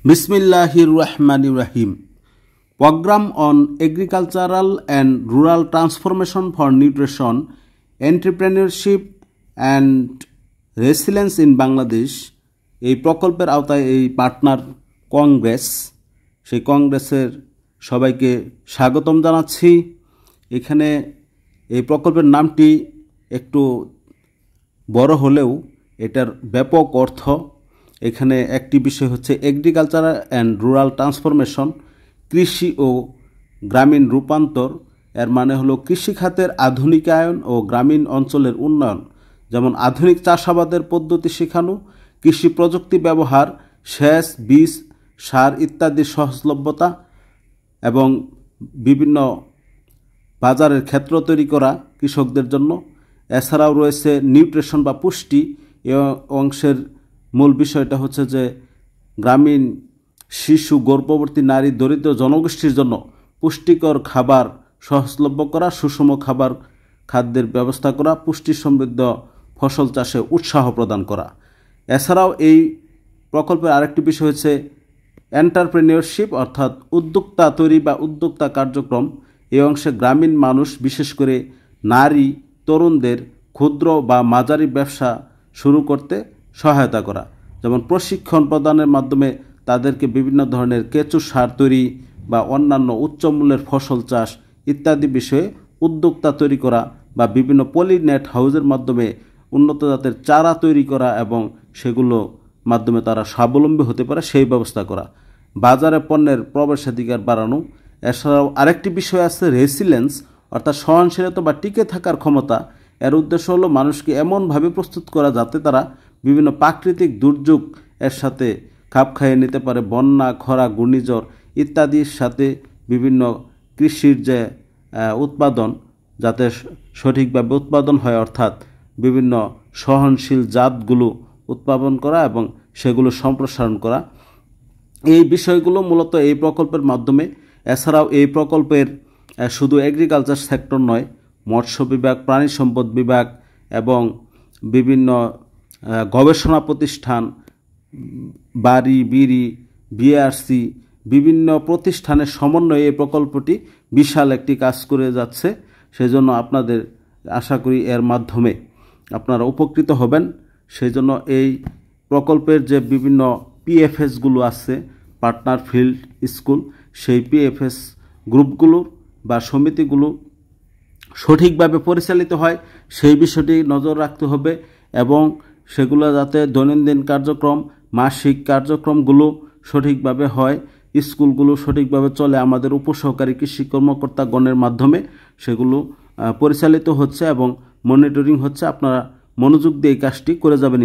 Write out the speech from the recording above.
Bismillahir Rahmanir Rahim. Program on Agricultural and Rural Transformation for Nutrition, Entrepreneurship and Resilience in Bangladesh এই প্রকল্পের আওতায় এই partner Congress সেই কংগ্রেসের সবাইকে স্বাগতম জানাচ্ছি। এখানে এই প্রকল্পের নামটি একটু বড় হলেও এটার ব্যাপক অর্থ এখানে একটি বিষয় হচ্ছে এগ্রিকালচার অ্যান্ড রুরাল ট্রান্সফরমেশন, কৃষি ও গ্রামীণ রূপান্তর। এর মানে হলো কৃষি খাতের আধুনিকায়ন ও গ্রামীণ অঞ্চলের উন্নয়ন, যেমন আধুনিক চাষাবাদের পদ্ধতি শেখানো, কৃষি প্রযুক্তি ব্যবহার, সেচ, বীজ, সার ইত্যাদির সহজলভ্যতা এবং বিভিন্ন বাজারের ক্ষেত্র তৈরি করা কৃষকদের জন্য। এছাড়াও রয়েছে নিউট্রিশন বা পুষ্টি। এই অংশের মূল বিষয়টা হচ্ছে যে গ্রামীণ শিশু, গর্ভবতী নারী, দরিদ্র জনগোষ্ঠীর জন্য পুষ্টিকর খাবার সহজলভ্য করা, সুষম খাদ্যের ব্যবস্থা করা, পুষ্টি সমৃদ্ধ ফসল চাষে উৎসাহ প্রদান করা। এছাড়াও এই প্রকল্পের আরেকটি বিষয় হচ্ছে এন্টারপ্রেনিয়রশিপ, অর্থাৎ উদ্যোক্তা তৈরি বা উদ্যোক্তা কার্যক্রম। এই অংশে গ্রামীণ মানুষ, বিশেষ করে নারী, তরুণদের ক্ষুদ্র বা মাঝারি ব্যবসা শুরু করতে সহায়তা করা, যেমন প্রশিক্ষণ প্রদানের মাধ্যমে তাদেরকে বিভিন্ন ধরনের কেঁচু সার তৈরি বা অন্যান্য উচ্চমূল্যের ফসল চাষ ইত্যাদি বিষয়ে উদ্যোক্তা তৈরি করা, বা বিভিন্ন পলিনেট হাউসের মাধ্যমে উন্নত জাতের চারা তৈরি করা এবং সেগুলো মাধ্যমে তারা স্বাবলম্বী হতে পারে সেই ব্যবস্থা করা, বাজারে পণ্যের প্রবেশাধিকার বাড়ানো। এছাড়াও আরেকটি বিষয় আছে রেসিলেন্স, অর্থাৎ সহনশীলতা বা টিকে থাকার ক্ষমতা। এর উদ্দেশ্য হলো মানুষকে এমনভাবে প্রস্তুত করা যাতে তারা বিভিন্ন প্রাকৃতিক দুর্যোগ এর সাথে খাপ খাইয়ে নিতে পারে, বন্যা, খরা, ঘূর্ণিঝড় ইত্যাদির সাথে বিভিন্ন কৃষির যে উৎপাদন যাতে সঠিকভাবে উৎপাদন হয়, অর্থাৎ বিভিন্ন সহনশীল জাতগুলো উৎপাদন করা এবং সেগুলো সম্প্রসারণ করা। এই বিষয়গুলো মূলত এই প্রকল্পের মাধ্যমে। এছাড়াও এই প্রকল্পের শুধু এগ্রিকালচার সেক্টর নয়, মৎস্য বিভাগ, প্রাণী সম্পদ বিভাগ এবং বিভিন্ন গবেষণা প্রতিষ্ঠান, বাড়ি, বিড়ি, বিআরসি বিভিন্ন প্রতিষ্ঠানের সমন্বয়ে এই প্রকল্পটি বিশাল একটি কাজ করে যাচ্ছে। সেজন্য আপনাদের আশা করি এর মাধ্যমে আপনারা উপকৃত হবেন। সেই জন্য এই প্রকল্পের যে বিভিন্ন পিএফএসগুলো আছে, পার্টনার ফিল্ড স্কুল, সেই পিএফএস গ্রুপগুলো বা সমিতিগুলো সঠিকভাবে পরিচালিত হয় সেই বিষয়টি নজর রাখতে হবে এবং সেগুলো যাতে দৈনন্দিন কার্যক্রম, মাসিক কার্যক্রমগুলো সঠিকভাবে হয়, স্কুলগুলো সঠিকভাবে চলে, আমাদের উপসহকারী কৃষি কর্মকর্তাগণের মাধ্যমে সেগুলো পরিচালিত হচ্ছে এবং মনিটরিং হচ্ছে। আপনারা মনোযোগ দিয়ে এই কাজটি করে যাবেন।